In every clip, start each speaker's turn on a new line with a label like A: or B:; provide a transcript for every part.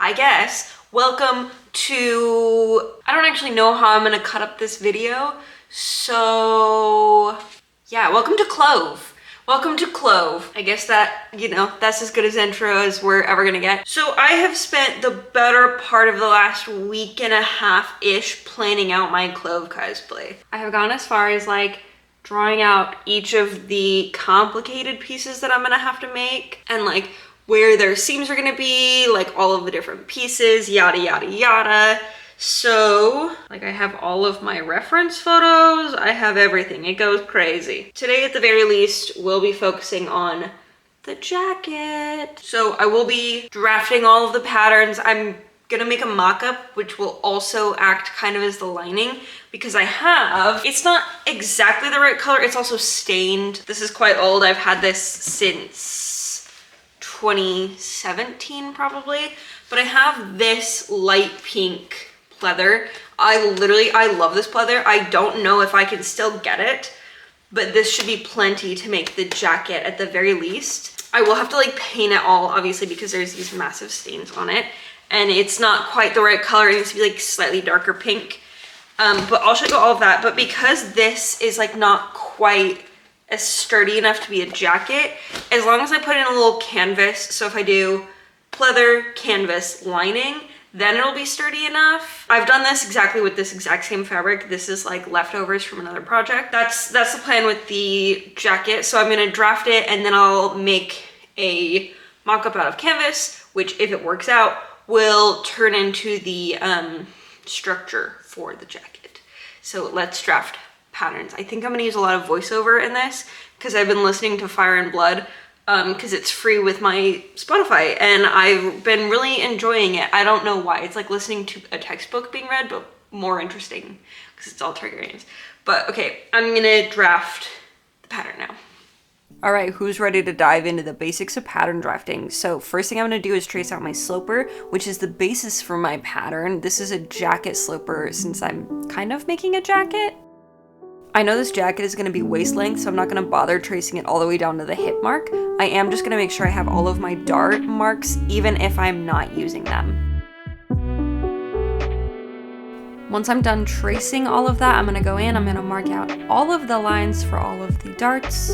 A: I guess. Welcome to, I don't actually know how I'm gonna cut up this video. So yeah, welcome to Clove. Welcome to Clove. I guess that, that's as good as intro as we're ever gonna get. So I have spent the better part of the last week and a half-ish planning out my Clove cosplay. I have gone as far as like drawing out each of the complicated pieces that I'm gonna have to make and like where their seams are gonna be, like all of the different pieces, yada, yada, yada. So, like I have all of my reference photos, I have everything, it goes crazy. Today at the very least, we'll be focusing on the jacket. So I will be drafting all of the patterns. I'm gonna make a mock-up, which will also act kind of as the lining because it's not exactly the right color, it's also stained. This is quite old, I've had this since 2017 probably, but I have this light pink pleather. I love this pleather. I don't know if I can still get it, but this should be plenty to make the jacket at the very least. I will have to like paint it all, obviously, because there's these massive stains on it, and it's not quite the right color. It needs to be like slightly darker pink. But I'll show you all of that. But because this is like not quite as sturdy enough to be a jacket, as long as I put in a little canvas, so if I do pleather, canvas, lining, then it'll be sturdy enough. I've done this exactly with this exact same fabric. This is like leftovers from another project. That's the plan with the jacket. So I'm gonna draft it and then I'll make a mock-up out of canvas, which if it works out, will turn into the structure for the jacket. So let's draft patterns. I think I'm gonna use a lot of voiceover in this because I've been listening to Fire and Blood because it's free with my Spotify and I've been really enjoying it. I don't know why. It's like listening to a textbook being read, but more interesting because it's all trigger names. But okay, I'm gonna draft the pattern now. All right, who's ready to dive into the basics of pattern drafting? So first thing I'm gonna do is trace out my sloper, which is the basis for my pattern. This is a jacket sloper since I'm kind of making a jacket. I know this jacket is going to be waist length, so I'm not going to bother tracing it all the way down to the hip mark. I am just going to make sure I have all of my dart marks, even if I'm not using them. Once I'm done tracing all of that, I'm going to go in, I'm going to mark out all of the lines for all of the darts.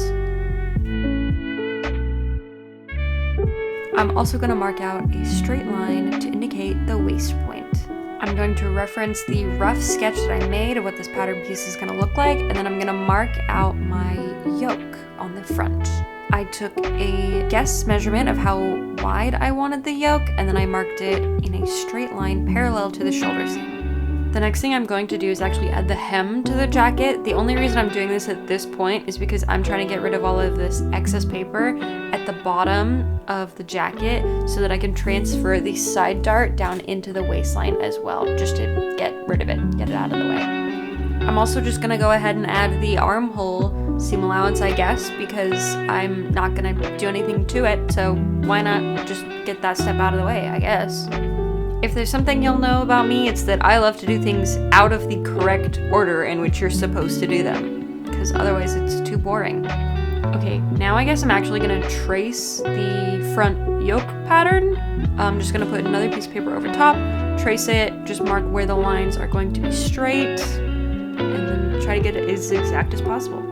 A: I'm also going to mark out a straight line to indicate the waist point. I'm going to reference the rough sketch that I made of what this pattern piece is going to look like, and then I'm going to mark out my yoke on the front. I took a guess measurement of how wide I wanted the yoke, and then I marked it in a straight line parallel to the shoulder seam. The next thing I'm going to do is actually add the hem to the jacket. The only reason I'm doing this at this point is because I'm trying to get rid of all of this excess paper at the bottom of the jacket so that I can transfer the side dart down into the waistline as well, just to get rid of it, get it out of the way. I'm also just gonna go ahead and add the armhole seam allowance, I guess, because I'm not gonna do anything to it, so why not just get that step out of the way, I guess. If there's something you'll know about me, it's that I love to do things out of the correct order in which you're supposed to do them, because otherwise it's too boring. Okay, now I guess I'm actually gonna trace the front yoke pattern. I'm just gonna put another piece of paper over top, trace it, just mark where the lines are going to be straight, and then try to get it as exact as possible.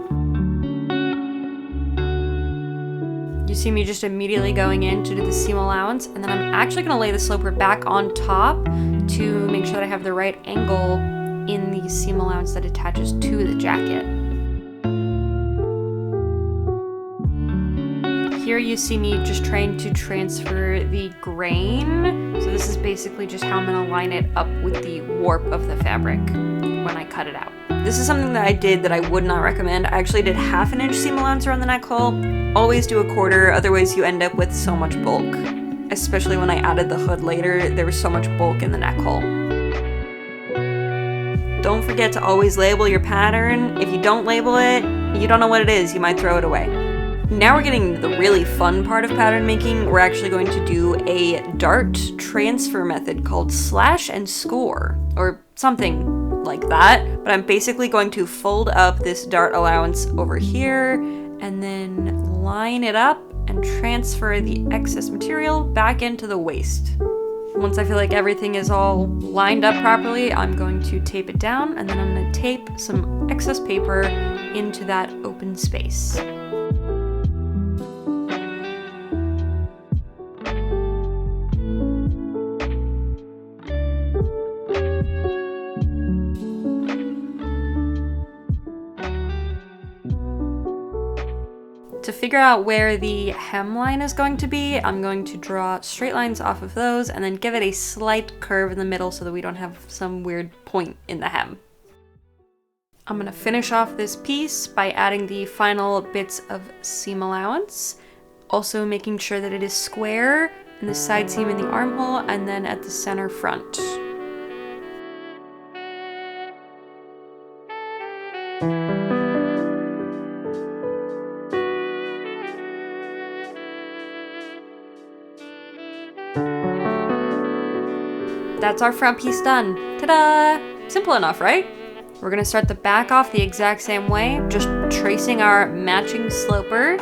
A: You see me just immediately going in to do the seam allowance, and then I'm actually gonna lay the sloper back on top to make sure that I have the right angle in the seam allowance that attaches to the jacket. Here you see me just trying to transfer the grain. So this is basically just how I'm gonna line it up with the warp of the fabric when I cut it out. This is something that I did that I would not recommend. I actually did 1/2 inch seam allowance around the neck hole. Always do 1/4, otherwise you end up with so much bulk. Especially when I added the hood later, there was so much bulk in the neck hole. Don't forget to always label your pattern. If you don't label it, you don't know what it is, you might throw it away. Now we're getting to the really fun part of pattern making. We're actually going to do a dart transfer method called slash and score, or something like that. But I'm basically going to fold up this dart allowance over here and then line it up and transfer the excess material back into the waist.
B: Once I feel like everything is all lined up properly, I'm going to tape it down, and then I'm going to tape some excess paper into that open space. To figure out where the hemline is going to be, I'm going to draw straight lines off of those and then give it a slight curve in the middle so that we don't have some weird point in the hem. I'm gonna finish off this piece by adding the final bits of seam allowance, also making sure that it is square in the side seam in the armhole and then at the center front. That's our front piece done. Ta-da! Simple enough, right? We're gonna start the back off the exact same way, just tracing our matching sloper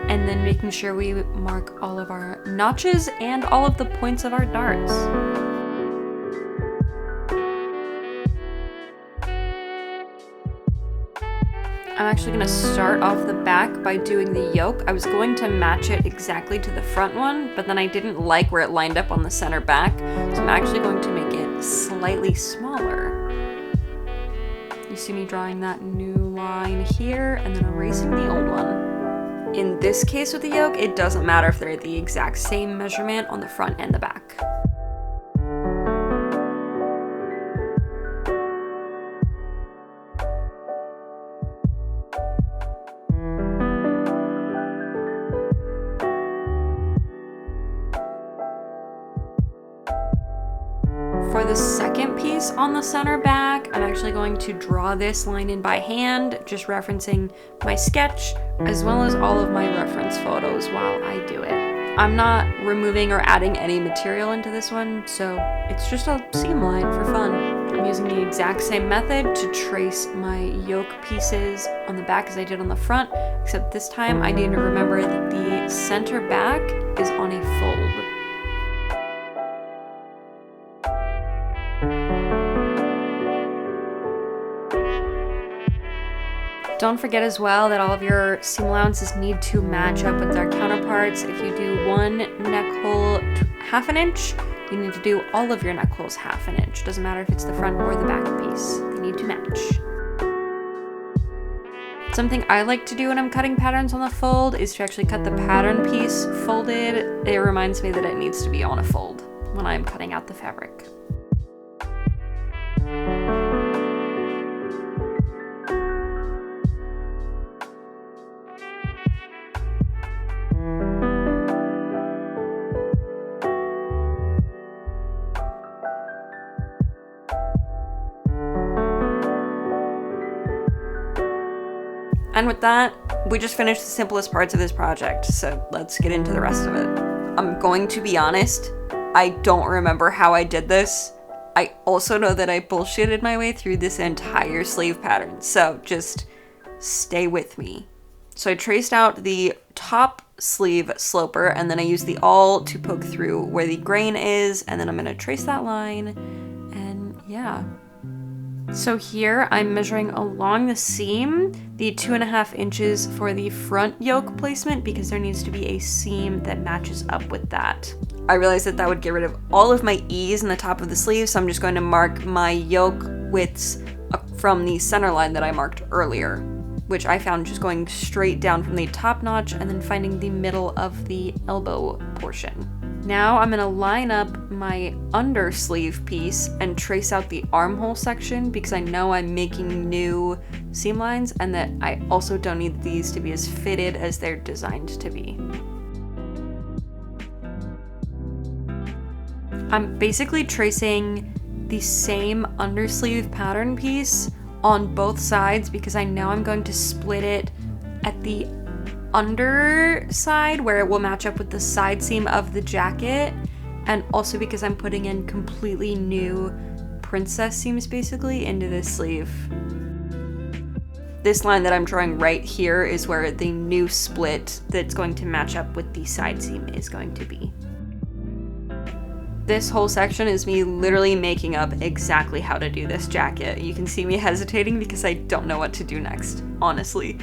B: and then making sure we mark all of our notches and all of the points of our darts. I'm actually gonna start off the back by doing the yoke. I was going to match it exactly to the front one, but then I didn't like where it lined up on the center back, so I'm actually going to make it slightly smaller. You see me drawing that new line here and then erasing the old one. In this case with the yoke, it doesn't matter if they're the exact same measurement on the front and the back. For the second piece on the center back, I'm actually going to draw this line in by hand, just referencing my sketch, as well as all of my reference photos while I do it. I'm not removing or adding any material into this one, so it's just a seam line for fun. I'm using the exact same method to trace my yoke pieces on the back as I did on the front, except this time I need to remember that the center back is on a fold. Don't forget as well that all of your seam allowances need to match up with their counterparts. If you do one neck hole half an inch, you need to do all of your neck holes half an inch. Doesn't matter if it's the front or the back piece. They need to match. Something I like to do when I'm cutting patterns on the fold is to actually cut the pattern piece folded. It reminds me that it needs to be on a fold when I'm cutting out the fabric. And with that, we just finished the simplest parts of this project, so let's get into the rest of it. I'm going to be honest, I don't remember how I did this. I also know that I bullshitted my way through this entire sleeve pattern, so just stay with me. So I traced out the top sleeve sloper, and then I used the awl to poke through where the grain is, and then I'm gonna trace that line, and yeah. So here I'm measuring along the seam the 2.5 inches for the front yoke placement because there needs to be a seam that matches up with that. I realized that that would get rid of all of my ease in the top of the sleeve, so I'm just going to mark my yoke widths from the center line that I marked earlier, which I found just going straight down from the top notch and then finding the middle of the elbow portion. Now I'm gonna line up my under sleeve piece and trace out the armhole section because I know I'm making new seam lines and that I also don't need these to be as fitted as they're designed to be. I'm basically tracing the same undersleeve pattern piece on both sides because I know I'm going to split it at the underside where it will match up with the side seam of the jacket, and also because I'm putting in completely new princess seams basically into this sleeve. This line that I'm drawing right here is where the new split that's going to match up with the side seam is going to be. This whole section is me literally making up exactly how to do this jacket. You can see me hesitating because I don't know what to do next, honestly.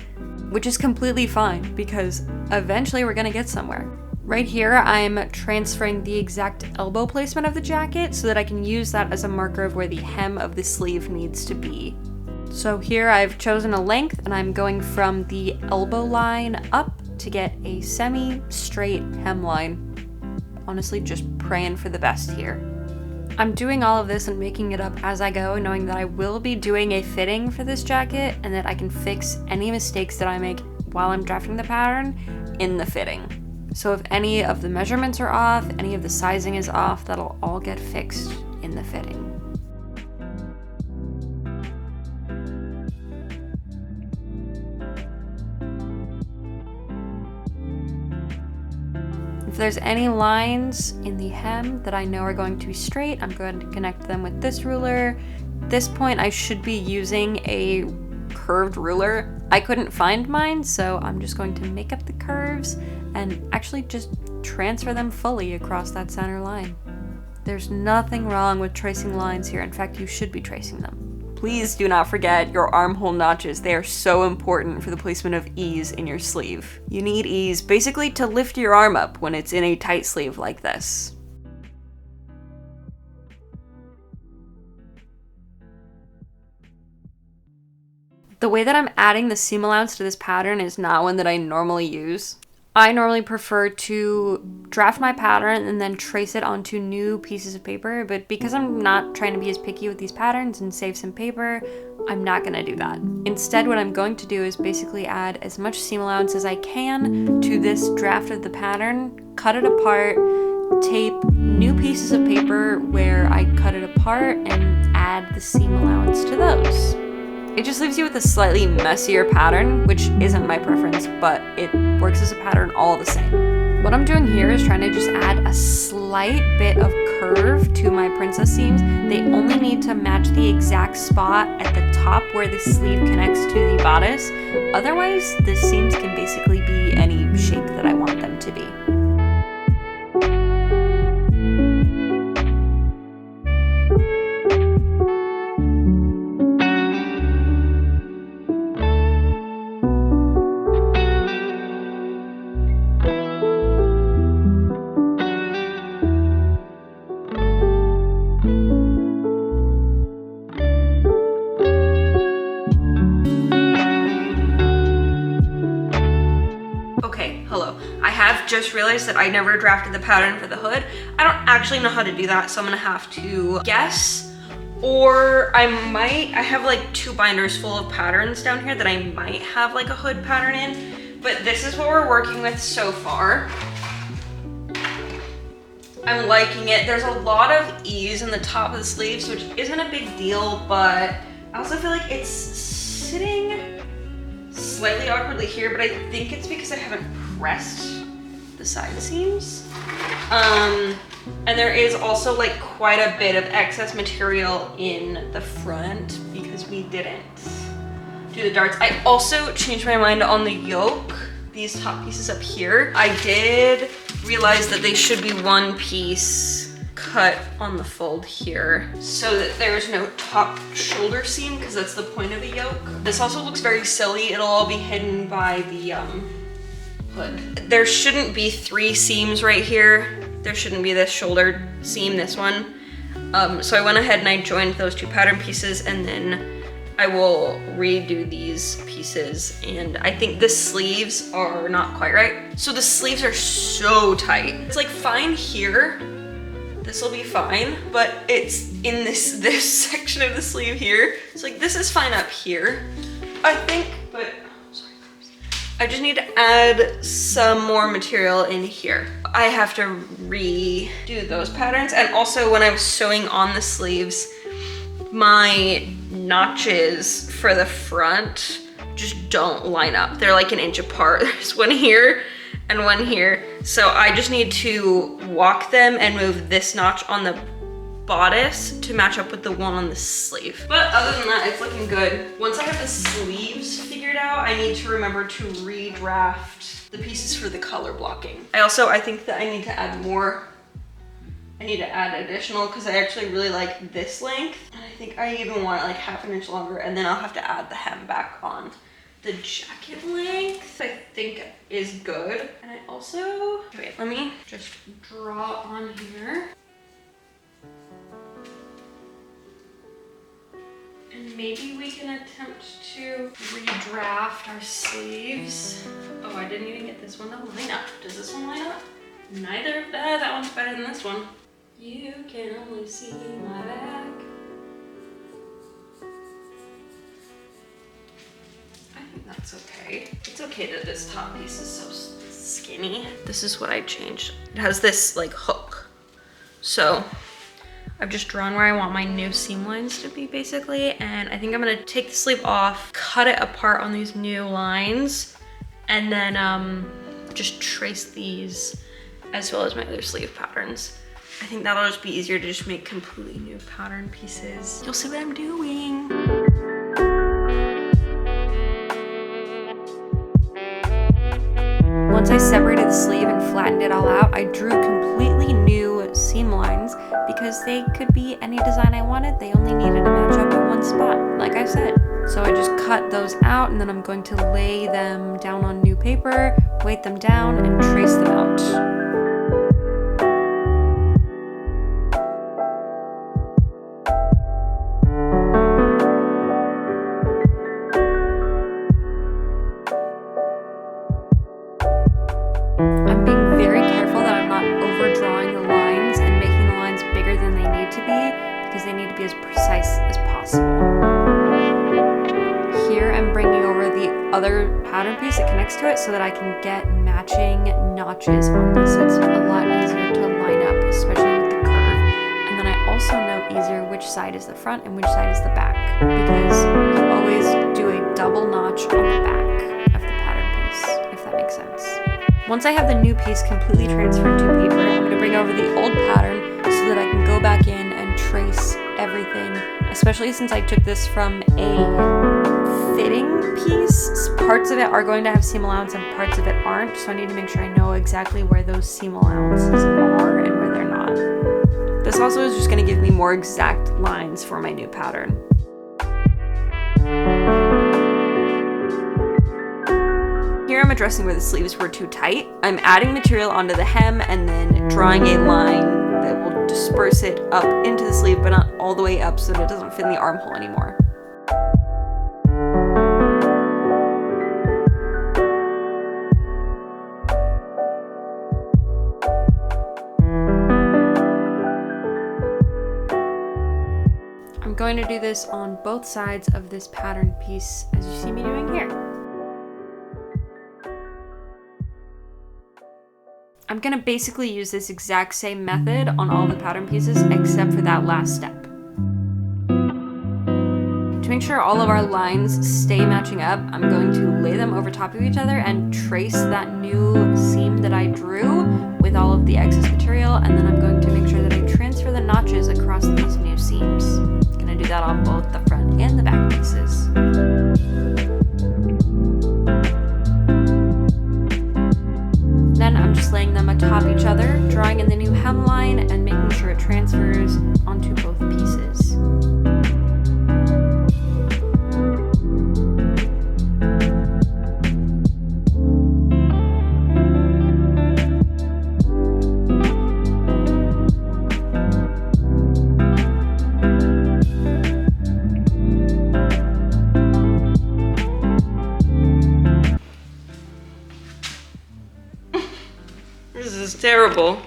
B: Which is completely fine because eventually we're gonna get somewhere. Right here, I'm transferring the exact elbow placement of the jacket so that I can use that as a marker of where the hem of the sleeve needs to be. So here I've chosen a length and I'm going from the elbow line up to get a semi-straight hemline. Honestly, just praying for the best here. I'm doing all of this and making it up as I go, knowing that I will be doing a fitting for this jacket and that I can fix any mistakes that I make while I'm drafting the pattern in the fitting. So if any of the measurements are off, any of the sizing is off, that'll all get fixed in the fitting. If there's any lines in the hem that I know are going to be straight, I'm going to connect them with this ruler. At this point, I should be using a curved ruler. I couldn't find mine, so I'm just going to make up the curves and actually just transfer them fully across that center line. There's nothing wrong with tracing lines here. In fact, you should be tracing them. Please do not forget your armhole notches. They are so important for the placement of ease in your sleeve. You need ease basically to lift your arm up when it's in a tight sleeve like this. The way that I'm adding the seam allowance to this pattern is not one that I normally use. I normally prefer to draft my pattern and then trace it onto new pieces of paper, but because I'm not trying to be as picky with these patterns and save some paper, I'm not gonna do that. Instead, what I'm going to do is basically add as much seam allowance as I can to this draft of the pattern, cut it apart, tape new pieces of paper where I cut it apart, and add the seam allowance to those. It just leaves you with a slightly messier pattern, which isn't my preference, but it works as a pattern all the same. What I'm doing here is trying to just add a slight bit of curve to my princess seams. They only need to match the exact spot at the top where the sleeve connects to the bodice. Otherwise, the seams can basically be any shape that I want them to be.
A: Just realized that I never drafted the pattern for the hood. I don't actually know how to do that, so I'm gonna have to guess, or I have like 2 binders full of patterns down here that I might have like a hood pattern in, but this is what we're working with so far. I'm liking it. There's a lot of ease in the top of the sleeves, which isn't a big deal, but I also feel like it's sitting slightly awkwardly here, but I think it's because I haven't pressed the side seams. And there is also like quite a bit of excess material in the front because we didn't do the darts. I also changed my mind on the yoke, these top pieces up here. I did realize that they should be one piece cut on the fold here so that there's no top shoulder seam, because that's the point of a yoke. This also looks very silly. It'll all be hidden by the hood. There shouldn't be 3 seams right here. There shouldn't be this shoulder seam, this one. So I went ahead and I joined those 2 pattern pieces, and then I will redo these pieces. And I think the sleeves are not quite right. So the sleeves are so tight. It's like fine here. This will be fine, but it's in this section of the sleeve here. It's like, this is fine up here, I think, but I just need to add some more material in here. I have to redo those patterns. And also when I was sewing on the sleeves, my notches for the front just don't line up. They're like 1 inch apart. There's one here and one here. So I just need to walk them and move this notch on the bodice to match up with the one on the sleeve. But other than that, it's looking good. Once I have the sleeves figured out, I need to remember to redraft the pieces for the color blocking. I think that I need to add more I need to add additional because I actually really like this length. And I think I even want it like half an inch longer, and then I'll have to add the hem back on. The jacket length, I think, is good. And I also, wait, let me just draw on here. And maybe we can attempt to redraft our sleeves. Oh, I didn't even get this one to line up. Does this one line up? Neither of that one's better than this one. You can only see my back. I think that's okay. It's okay that this top piece is so skinny. This is what I changed. It has this like hook. So I've just drawn where I want my new seam lines to be basically. And I think I'm gonna take the sleeve off, cut it apart on these new lines, and then just trace these as well as my other sleeve patterns. I think that'll just be easier to just make completely new pattern pieces. You'll see what I'm doing.
B: Once I separated the sleeve and flattened it all out, I drew completely new seam lines because they could be any design I wanted. They only needed to match up in one spot, like I said. So I just cut those out, and then I'm going to lay them down on new paper, weight them down, and trace them out. I'm being very careful that I'm not overdrawing the lines and making the lines bigger than they need to be, because they need to be as precise as possible. Here I'm bringing over the other pattern piece that connects to it so that I can get matching notches on this. It's a lot easier to line up, especially with the curve. And then I also know easier which side is the front and which side is the back, because you always do a double notch on the back of the pattern piece, if that makes sense. Once I have the new piece completely transferred to paper, I'm going to bring over the old pattern so that I can go back in and trace everything, especially since I took this from a fitting piece. Parts of it are going to have seam allowance and parts of it aren't, so I need to make sure I know exactly where those seam allowances are and where they're not. This also is just going to give me more exact lines for my new pattern. Here I'm addressing where the sleeves were too tight. I'm adding material onto the hem and then drawing a line that will disperse it up into the sleeve, but not all the way up so that it doesn't fit in the armhole anymore. I'm going to do this on both sides of this pattern piece, as you see me doing here. I'm gonna basically use this exact same method on all the pattern pieces except for that last step. To make sure all of our lines stay matching up, I'm going to lay them over top of each other and trace that new seam that I drew with all of the excess material, and then I'm going to make sure that I transfer the notches across these new seams. I'm gonna do that on both the front and the back pieces. Then I'm just laying them atop each other, drawing in the new hemline and making sure it transfers onto both pieces.
A: This is terrible.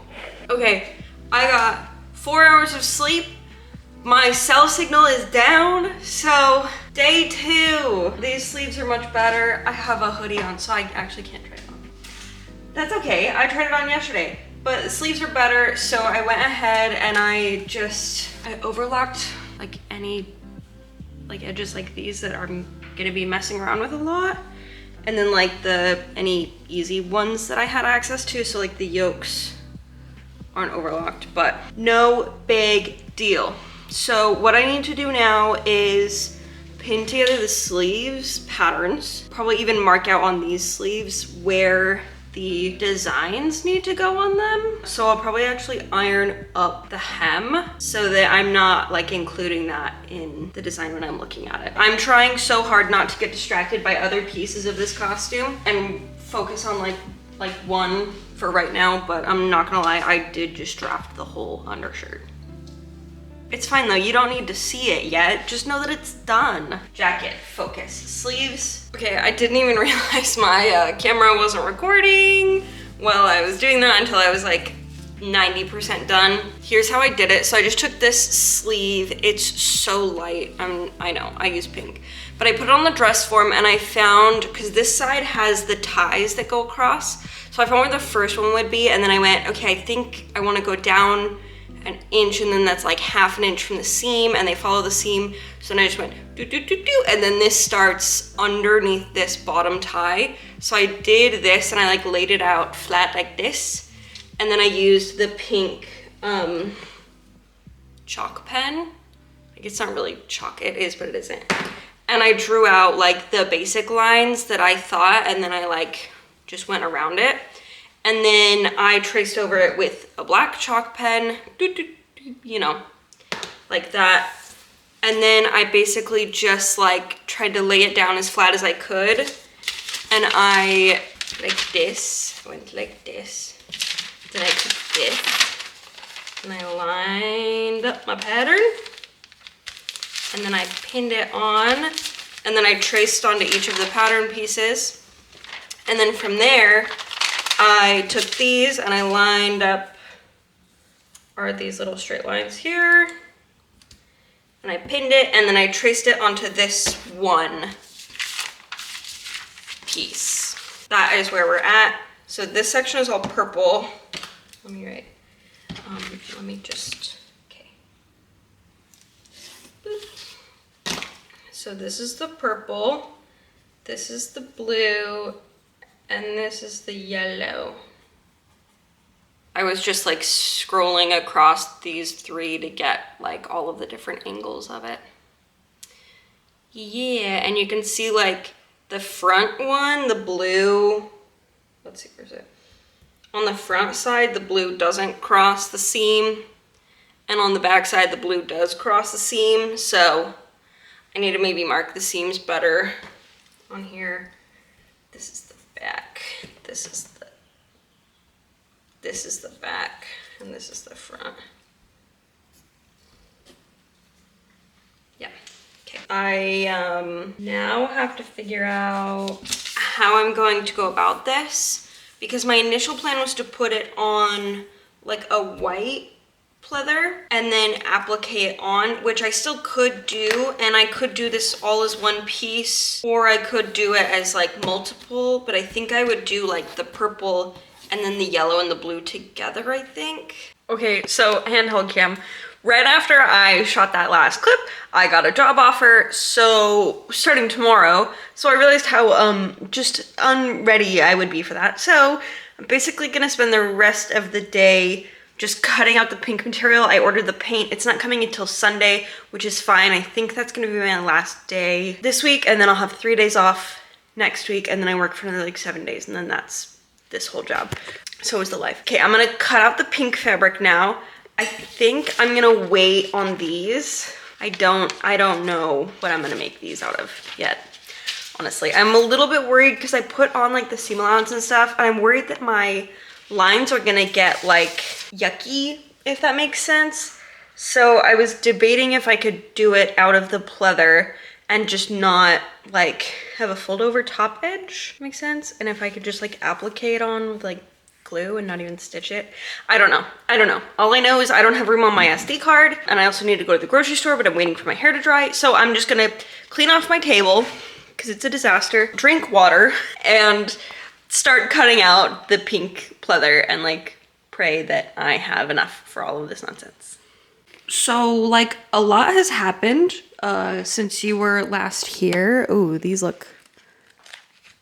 A: Okay, I got 4 hours of sleep. My cell signal is down, so day 2. These sleeves are much better. I have a hoodie on, so I actually can't try it on. That's okay, I tried it on yesterday. But the sleeves are better, so I went ahead and I overlocked like any edges like these that I'm gonna be messing around with a lot. And then like any easy ones that I had access to, so like the yolks aren't overlocked, but no big deal. So what I need to do now is pin together the sleeves patterns, probably even mark out on these sleeves where the designs need to go on them. So I'll probably actually iron up the hem so that I'm not like including that in the design when I'm looking at it. I'm trying so hard not to get distracted by other pieces of this costume and focus on like one for right now, but I'm not gonna lie, I did just draft the whole undershirt. It's fine though, you don't need to see it yet. Just know that it's done. Jacket, focus, sleeves. Okay, I didn't even realize my camera wasn't recording while I was doing that until I was like 90% done. Here's how I did it. So I just took this sleeve. It's so light. I know, I use pink. But I put it on the dress form and I found, because this side has the ties that go across. So I found where the first one would be, and then I went, okay, I think I want to go down an inch, and then that's like half an inch from the seam, and they follow the seam. So then I just went do do do do, and then this starts underneath this bottom tie. So I did this and I like laid it out flat like this, and then I used the pink chalk pen. Like, it's not really chalk, it is but it isn't. And I drew out like the basic lines that I thought, and then I like just went around it. And then I traced over it with a black chalk pen, you know, like that. And then I basically just like tried to lay it down as flat as I could. And I, like this, went like this. Then I took this and I lined up my pattern. And then I pinned it on. And then I traced onto each of the pattern pieces. And then from there, I took these and I lined up, are these little straight lines here, and I pinned it, and then I traced it onto this one piece. That is where we're at. So this section is all purple. Let me write, let me just, okay. Boop. So this is the purple, this is the blue, and this is the yellow. I was just like scrolling across these three to get like all of the different angles of it. Yeah, and you can see like the front one, the blue, let's see, where's it? On the front side, the blue doesn't cross the seam. And on the back side, the blue does cross the seam. So I need to maybe mark the seams better on here. This is the back, this is the back, and this is the front. Yeah, okay. I now have to figure out how I'm going to go about this, because my initial plan was to put it on like a white pleather and then applique it on, which I still could do, and I could do this all as one piece, or I could do it as like multiple, but I think I would do like the purple and then the yellow and the blue together, I think. Okay, so handheld cam. Right after I shot that last clip, I got a job offer, so starting tomorrow. So I realized how just unready I would be for that. So I'm basically gonna spend the rest of the day just cutting out the pink material. I ordered the paint. It's not coming until Sunday, which is fine. I think that's gonna be my last day this week, and then I'll have 3 days off next week, and then I work for another like 7 days, and then that's this whole job. So is the life. Okay, I'm gonna cut out the pink fabric now. I think I'm gonna wait on these. I don't know what I'm gonna make these out of yet, honestly. I'm a little bit worried because I put on like the seam allowance and stuff, and I'm worried that my lines are gonna get like yucky, if that makes sense. So I was debating if I could do it out of the pleather and just not like have a fold over top edge, makes sense? And if I could just like applique it on with like glue and not even stitch it. I don't know. All I know is I don't have room on my SD card, and I also need to go to the grocery store, but I'm waiting for my hair to dry. So I'm just gonna clean off my table because it's a disaster, drink water, and start cutting out the pink pleather and like pray that I have enough for all of this nonsense. So like a lot has happened since you were last here. Ooh, these look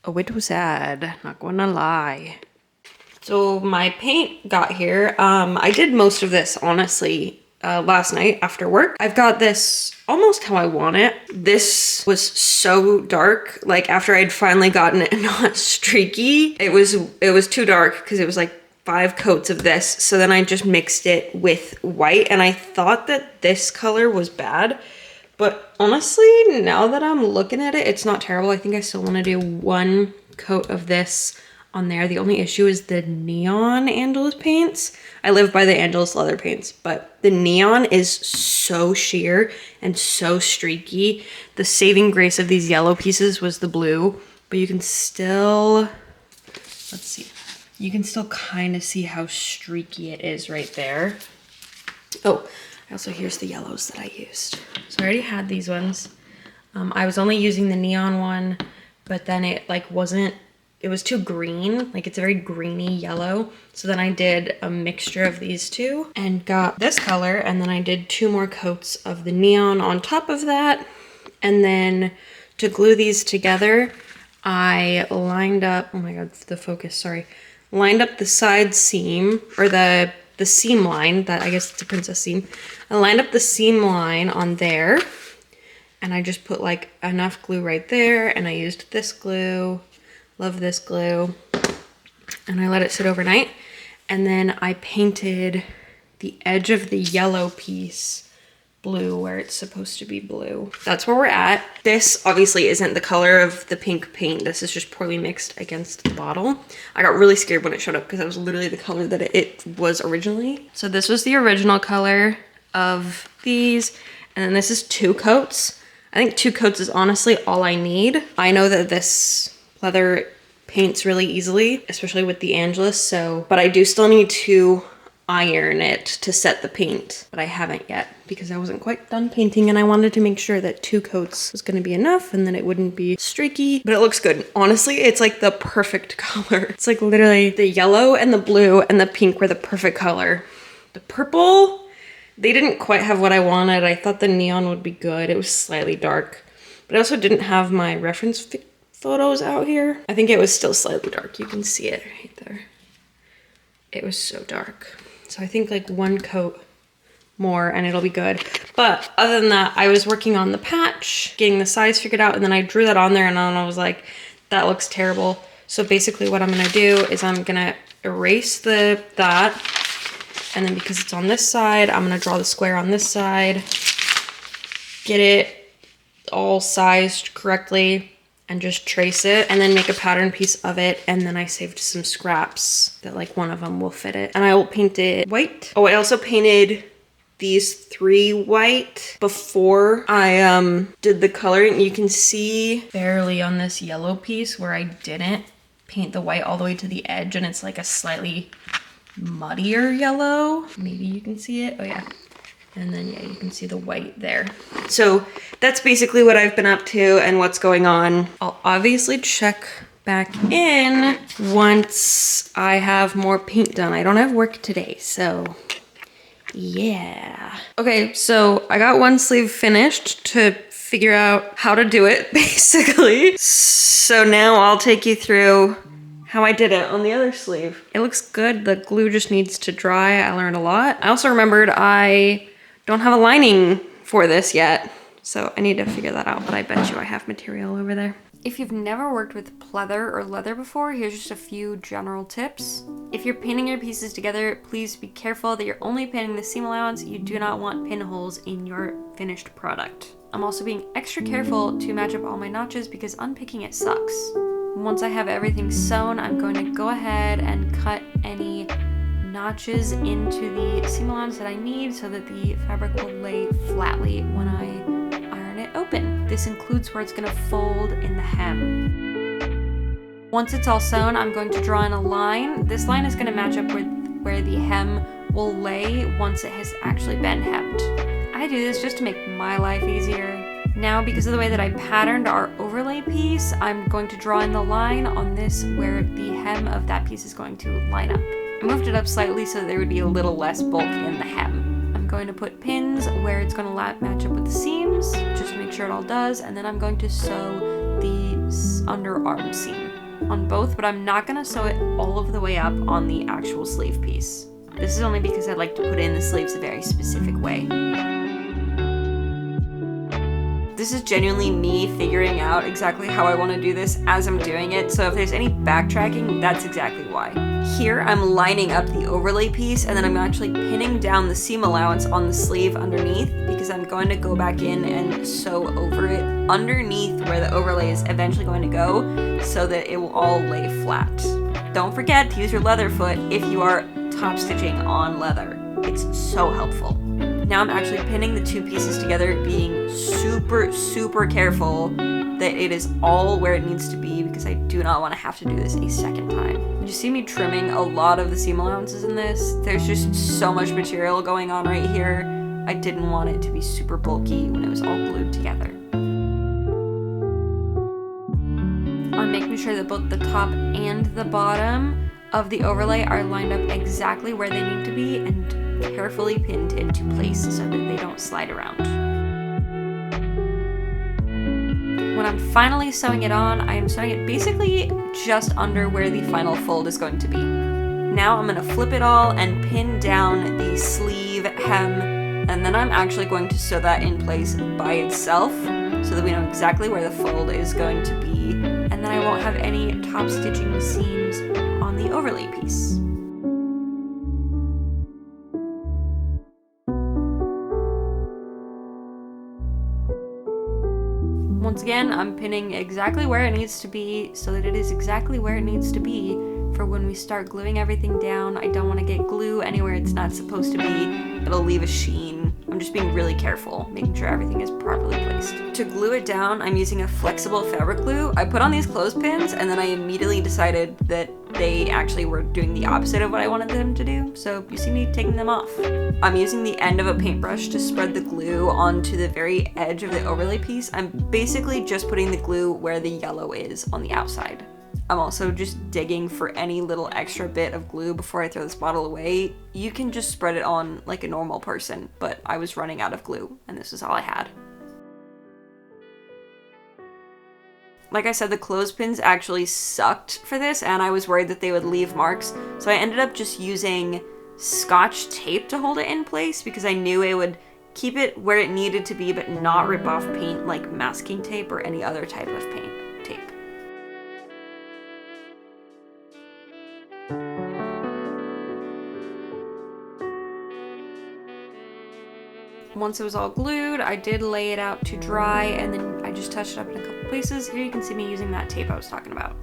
A: a bit sad, not gonna lie. So my paint got here. I did most of this honestly last night after work. I've got this almost how I want it. This was so dark. Like after I'd finally gotten it not streaky, it was too dark because it was like 5 coats of this. So then I just mixed it with white and I thought that this color was bad. But honestly, now that I'm looking at it, it's not terrible. I think I still want to do 1 coat of this on there. The only issue is the neon Angelus paints. I live by the Angelus leather paints, but the neon is so sheer and so streaky. The saving grace of these yellow pieces was the blue, but you can still, let's see, you can still kind of see how streaky it is right there. Oh, also here's the yellows that I used. So I already had these ones. I was only using the neon one, but then it like wasn't, it was too green, like it's a very greeny yellow. So then I did a mixture of these two and got this color, and then I did 2 more coats of the neon on top of that. And then to glue these together, I lined up, oh my god, the focus, sorry. Lined up the side seam, or the seam line, that I guess it's a princess seam. I lined up the seam line on there, and I just put like enough glue right there, and I used this glue. Love this glue. And I let it sit overnight. And then I painted the edge of the yellow piece blue where it's supposed to be blue. That's where we're at. This obviously isn't the color of the pink paint. This is just poorly mixed against the bottle. I got really scared when it showed up because that was literally the color that it was originally. So this was the original color of these. And then this is 2 coats. I think 2 coats is honestly all I need. I know that this leather paints really easily, especially with the Angelus, so, but I do still need to iron it to set the paint, but I haven't yet because I wasn't quite done painting and I wanted to make sure that 2 coats was gonna be enough and then it wouldn't be streaky, but it looks good. Honestly, it's like the perfect color. It's like literally the yellow and the blue and the pink were the perfect color. The purple, they didn't quite have what I wanted. I thought the neon would be good. It was slightly dark, but I also didn't have my reference photos out here. I think it was still slightly dark. You can see it right there. It was so dark. So I think like 1 coat more and it'll be good. But other than that, I was working on the patch, getting the size figured out, and then I drew that on there and then I was like, that looks terrible. So basically what I'm gonna do is I'm gonna erase that, and then because it's on this side, I'm gonna draw the square on this side, get it all sized correctly, and just trace it and then make a pattern piece of it. And then I saved some scraps that like one of them will fit it. And I will paint it white. Oh, I also painted these 3 white before I did the coloring. You can see barely on this yellow piece where I didn't paint the white all the way to the edge and it's like a slightly muddier yellow. Maybe you can see it. Oh yeah. And then, yeah, you can see the white there. So that's basically what I've been up to and what's going on. I'll obviously check back in once I have more paint done. I don't have work today, so yeah. Okay, so I got 1 sleeve finished to figure out how to do it, basically. So now I'll take you through how I did it on the other sleeve. It looks good. The glue just needs to dry. I learned a lot. I also remembered I don't have a lining for this yet, so I need to figure that out, but I bet you I have material over there. If you've never worked with pleather or leather before, here's just a few general tips. If you're painting your pieces together, please be careful that you're only painting the seam allowance. You do not want pinholes in your finished product. I'm also being extra careful to match up all my notches because unpicking it sucks. Once I have everything sewn, I'm going to go ahead and cut any notches into the seam allowance that I need so that the fabric will lay flatly when I iron it open. This includes where it's going to fold in the hem. Once it's all sewn, I'm going to draw in a line. This line is going to match up with where the hem will lay once it has actually been hemmed. I do this just to make my life easier. Now, because of the way that I patterned our overlay piece, I'm going to draw in the line on this where the hem of that piece is going to line up. I moved it up slightly so there would be a little less bulk in the hem. I'm going to put pins where it's going to match up with the seams, just to make sure it all does, and then I'm going to sew the underarm seam on both, but I'm not going to sew it all of the way up on the actual sleeve piece.
B: This is only because I like to put in the sleeves a very specific way. This is genuinely me figuring out exactly how I want to do this as I'm doing it, so if there's any backtracking, that's exactly why. Here I'm lining up the overlay piece, and then I'm actually pinning down the seam allowance on the sleeve underneath, because I'm going to go back in and sew over it underneath where the overlay is eventually going to go, so that it will all lay flat. Don't forget to use your leather foot if you are top stitching on leather. It's so helpful. Now I'm actually pinning the two pieces together, being super careful that it is all where it needs to be, because I do not want to have to do this a second time. You see me trimming a lot of the seam allowances in this. There's just so much material going on right here. I didn't want it to be super bulky when it was all glued together. I'm making sure that both the top and the bottom of the overlay are lined up exactly where they need to be and carefully pinned into place so that they don't slide around. When I'm finally sewing it on, I am sewing it basically just under where the final fold is going to be. Now I'm going to flip it all and pin down the sleeve hem, and then I'm actually going to sew that in place by itself so that we know exactly where the fold is going to be, and then I won't have any top stitching seams on the overlay piece. Once again, I'm pinning exactly where it needs to be so that it is exactly where it needs to be for when we start gluing everything down. I don't want to get glue anywhere it's not supposed to be. It'll leave a sheen. I'm just being really careful, making sure everything is properly placed. To glue it down, I'm using a flexible fabric glue. I put on these clothespins and then I immediately decided that they actually were doing the opposite of what I wanted them to do, so you see me taking them off. I'm using the end of a paintbrush to spread the glue onto the very edge of the overlay piece. I'm basically just putting the glue where the yellow is on the outside. I'm also just digging for any little extra bit of glue before I throw this bottle away. You can just spread it on like a normal person, but I was running out of glue and this is all I had. Like I said, the clothespins actually sucked for this and I was worried that they would leave marks, so I ended up just using Scotch tape to hold it in place because I knew it would keep it where it needed to be but not rip off paint like masking tape or any other type of paint tape. Once it was all glued, I did lay it out to dry and then I just touched it up in a couple places. Here you can see me using that tape I was talking about.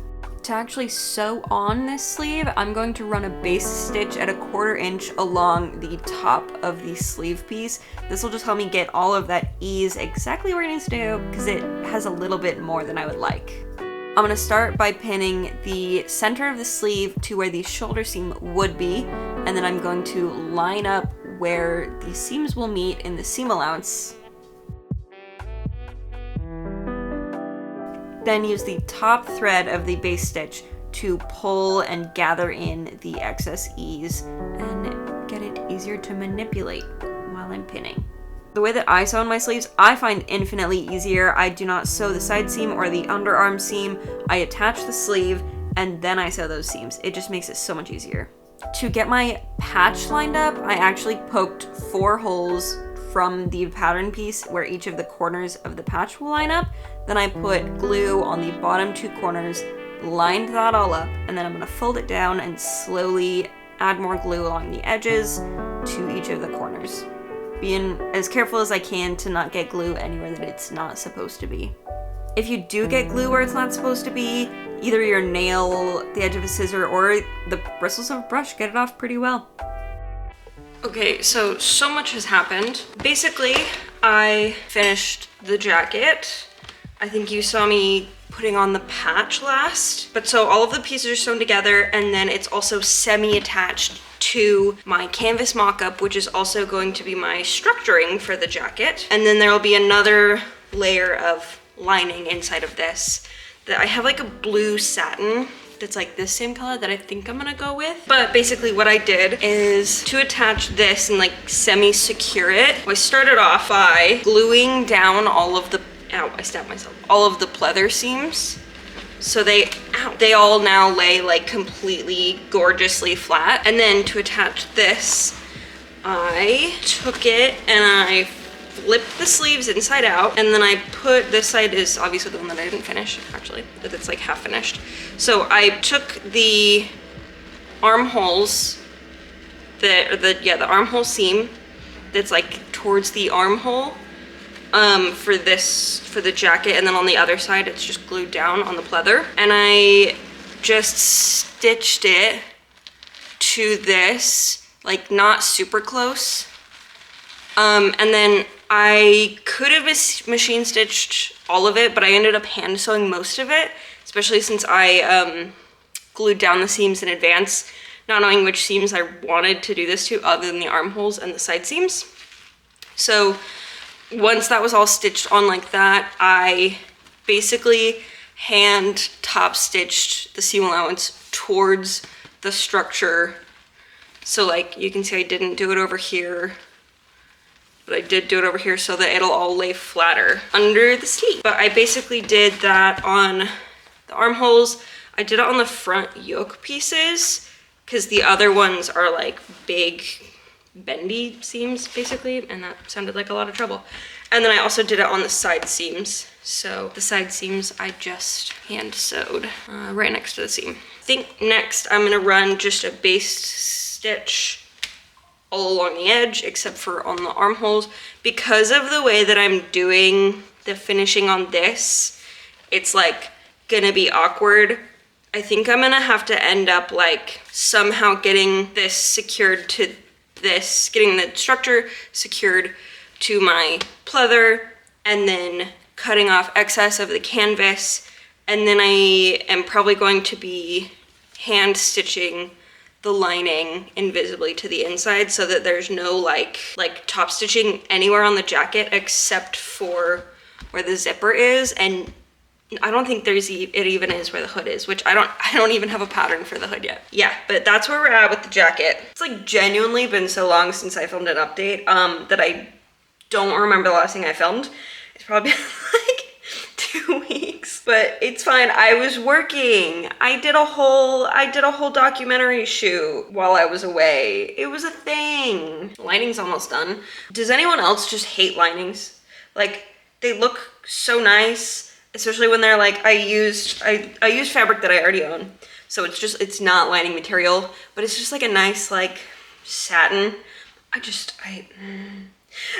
B: To actually sew on this sleeve, I'm going to run a base stitch at 1/4 inch along the top of the sleeve piece. This will just help me get all of that ease exactly where it needs to go because it has a little bit more than I would like. I'm going to start by pinning the center of the sleeve to where the shoulder seam would be, and then I'm going to line up where the seams will meet in the seam allowance. Then use the top thread of the base stitch to pull and gather in the excess ease and get it easier to manipulate while I'm pinning. The way that I sew on my sleeves, I find infinitely easier. I do not sew the side seam or the underarm seam. I attach the sleeve and then I sew those seams. It just makes it so much easier. To get my patch lined up, I actually poked 4 holes from the pattern piece where each of the corners of the patch will line up. Then I put glue on the bottom 2 corners, lined that all up, and then I'm going to fold it down and slowly add more glue along the edges to each of the corners. Being as careful as I can to not get glue anywhere that it's not supposed to be. If you do get glue where it's not supposed to be, either your nail, the edge of a scissor, or the bristles of a brush get it off pretty well. Okay, so much has happened. Basically, I finished the jacket. I think you saw me putting on the patch last. But so all of the pieces are sewn together and then it's also semi-attached to my canvas mock-up, which is also going to be my structuring for the jacket. And then there will be another layer of lining inside of this. That I have like a blue satin that's like this same color that I think I'm gonna go with. But basically what I did is to attach this and like semi-secure it, I started off by gluing down all of the, ow, I stabbed myself, all of the pleather seams so they
A: ow, they all now lay like completely gorgeously flat. And then to attach this, I took it and I flipped the sleeves inside out, and then I put, this side is obviously the one that I didn't finish, actually, but it's like half finished. So I took the armholes, the armhole seam that's like towards the armhole for the jacket, and then on the other side it's just glued down on the pleather, and I just stitched it to this, like not super close, and then I could have machine stitched all of it, but I ended up hand sewing most of it, especially since I glued down the seams in advance, not knowing which seams I wanted to do this to other than the armholes and the side seams. So once that was all stitched on like that, I basically hand top stitched the seam allowance towards the structure. So like you can see I didn't do it over here, but I did do it over here so that it'll all lay flatter under the sleeve. But I basically did that on the armholes. I did it on the front yoke pieces because the other ones are like big bendy seams basically, and that sounded like a lot of trouble. And then I also did it on the side seams. So the side seams I just hand sewed right next to the seam. I think next I'm gonna run just a base stitch all along the edge except for on the armholes. Because of the way that I'm doing the finishing on this, it's like gonna be awkward. I think I'm gonna have to end up like somehow getting this secured to this, getting the structure secured to my pleather, and then cutting off excess of the canvas, and then I am probably going to be hand stitching the lining invisibly to the inside so that there's no like top stitching anywhere on the jacket except for where the zipper is, and I don't think it even is where the hood is, which I don't even have a pattern for the hood yet. Yeah, but that's where we're at with the jacket. It's like genuinely been so long since I filmed an update that I don't remember the last thing I filmed. It's probably like 2 weeks, but it's fine. I was working. I did a whole documentary shoot while I was away. It was a thing. Lining's almost done. Does anyone else just hate linings? Like, they look so nice, especially when they're like, I used fabric that I already own. So it's not lining material, but it's just like a nice like satin.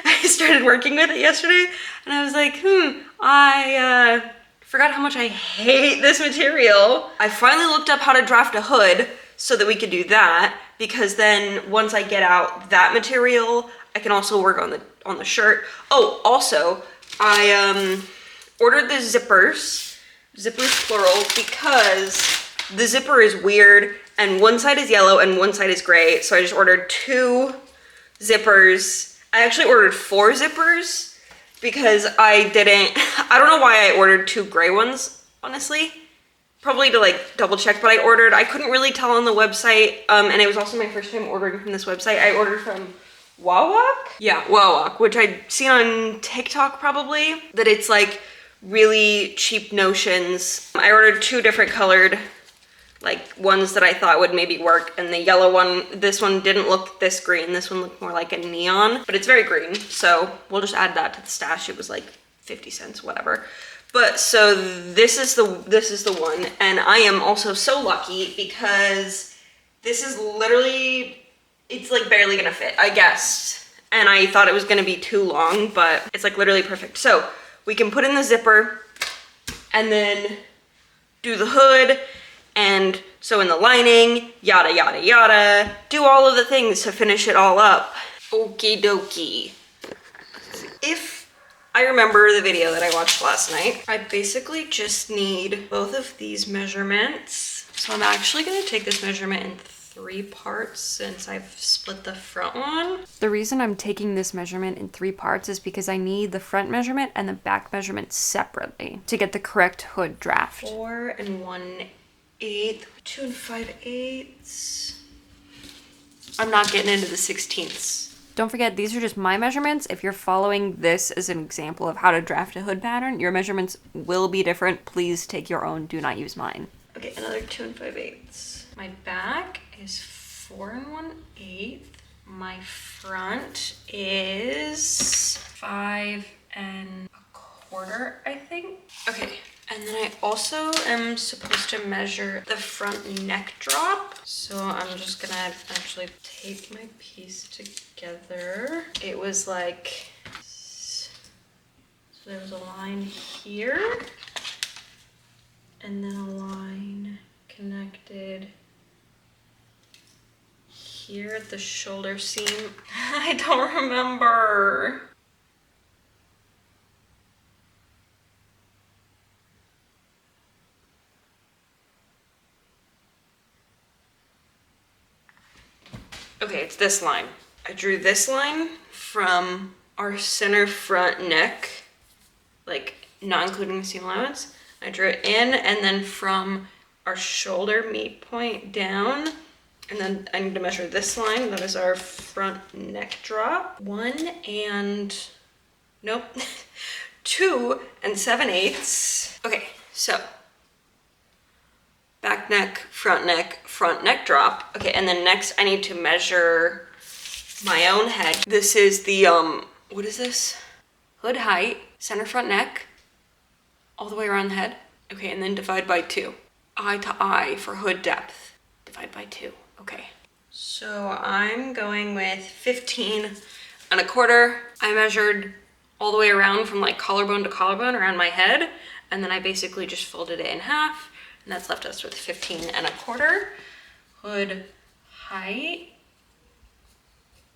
A: I started working with it yesterday, and I was like, I forgot how much I hate this material. I finally looked up how to draft a hood so that we could do that, because then once I get out that material, I can also work on the shirt. Oh, also, I ordered the zippers plural, because the zipper is weird, and one side is yellow and one side is gray, so I just ordered 2 zippers. I actually ordered 4 zippers because I don't know why I ordered 2 gray ones, honestly. Probably to like double check, but I couldn't really tell on the website, and it was also my first time ordering from this website. I ordered from Wawak? Yeah, Wawak, which I'd seen on TikTok probably, that it's like really cheap notions. I ordered 2 different colored like ones that I thought would maybe work, and the yellow one, this one didn't look this green, this one looked more like a neon, but it's very green, so we'll just add that to the stash. It was like 50 cents, whatever. But so this is the one, and I am also so lucky because this is literally, it's like barely gonna fit, I guess, and I thought it was gonna be too long, but it's like literally perfect. So we can put in the zipper and then do the hood, and sew in the lining, yada, yada, yada. Do all of the things to finish it all up. Okie dokie. If I remember the video that I watched last night, I basically just need both of these measurements. So I'm actually gonna take this measurement in 3 parts since I've split the front one.
B: The reason I'm taking this measurement in 3 parts is because I need the front measurement and the back measurement separately to get the correct hood draft.
A: 4 1/8, 2 5/8. I'm not getting into the 16ths.
B: Don't forget, these are just my measurements. If you're following this as an example of how to draft a hood pattern, your measurements will be different. Please take your own, do not use mine.
A: Okay, another 2 5/8. My back is 4 1/8. My front is 5 1/4, I think. Okay, and then I also am supposed to measure the front neck drop. So I'm just gonna actually tape my piece together. It was like, so there was a line here, and then a line connected here at the shoulder seam. I don't remember. Okay, it's this line. I drew this line from our center front neck, like not including the seam allowance. I drew it in, and then from our shoulder meet point down, and then I need to measure this line. That is our front neck drop. 2 7/8. Okay, so back neck, front neck drop. Okay, and then next I need to measure my own head. This is the, what is this? Hood height, center front neck, all the way around the head. Okay, and then divide by 2. Eye to eye for hood depth. Divide by 2, okay. So I'm going with 15 1/4. I measured all the way around from like collarbone to collarbone around my head, and then I basically just folded it in half, and that's left us with 15 1/4. Hood height,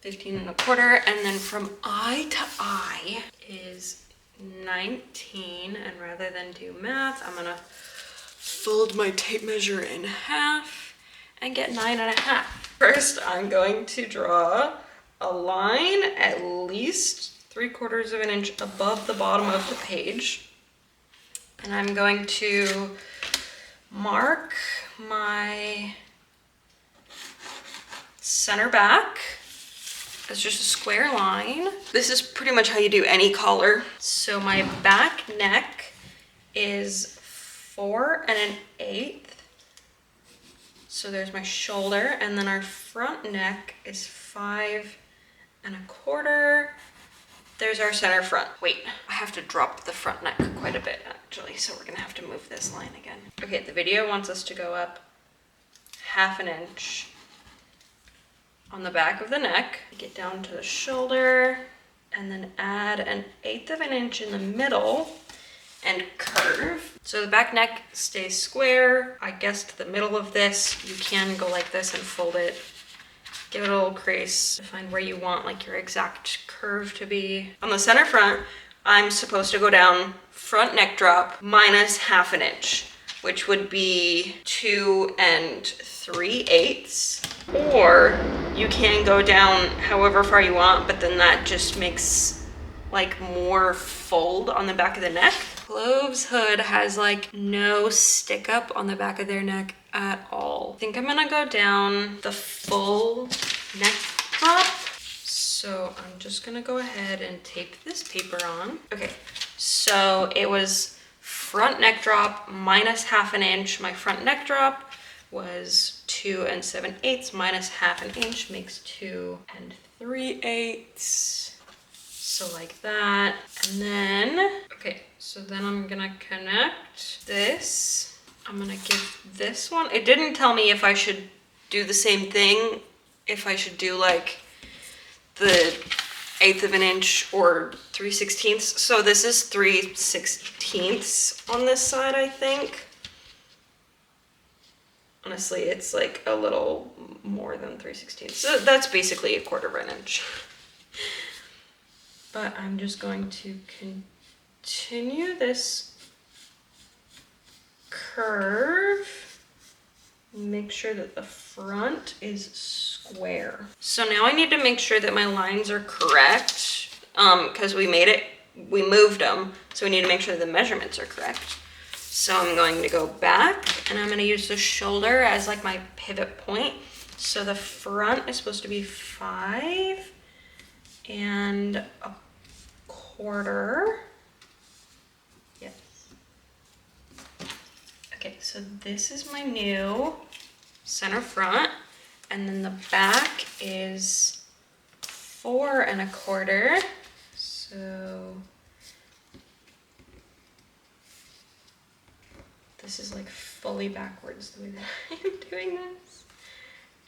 A: 15 1/4, and then from eye to eye is 19, and rather than do math, I'm gonna fold my tape measure in half and get 9 1/2. First, I'm going to draw a line at least 3/4 of an inch above the bottom of the page. And I'm going to mark my center back as just a square line. This is pretty much how you do any collar. So my back neck is 4 1/8. So there's my shoulder, and then our front neck is 5 1/4. There's our center front. Wait, I have to drop the front neck quite a bit actually, so we're gonna have to move this line again. Okay, the video wants us to go up 1/2 inch on the back of the neck, get down to the shoulder, and then add 1/8 inch in the middle and curve. So the back neck stays square. I guessed the middle of this. You can go like this and fold it. Give it a little crease to find where you want like your exact curve to be. On the center front, I'm supposed to go down front neck drop minus 1/2 inch, which would be 2 3/8. Or you can go down however far you want, but then that just makes like more fold on the back of the neck. Cloves hood has like no stick up on the back of their neck at all. I think I'm gonna go down the full neck drop. So I'm just gonna go ahead and tape this paper on. Okay, so it was front neck drop minus 1/2 inch. My front neck drop was 2 7/8 minus 1/2 inch makes 2 3/8. So like that, and then, okay, so then I'm gonna connect this. I'm gonna give this one, it didn't tell me if I should do the same thing, if I should do like the 1/8 of an inch or 3/16. So this is 3/16 on this side, I think. Honestly, it's like a little more than 3/16. So that's basically 1/4 inch. But I'm just going to continue this curve, make sure that the front is square. So now I need to make sure that my lines are correct, because we moved them, so we need to make sure the measurements are correct. So I'm going to go back, and I'm going to use the shoulder as like my pivot point. So the front is supposed to be 5 1/4. Yes. Okay, so this is my new center front, and then the back is 4 1/4. So this is like fully backwards the way that I'm doing this.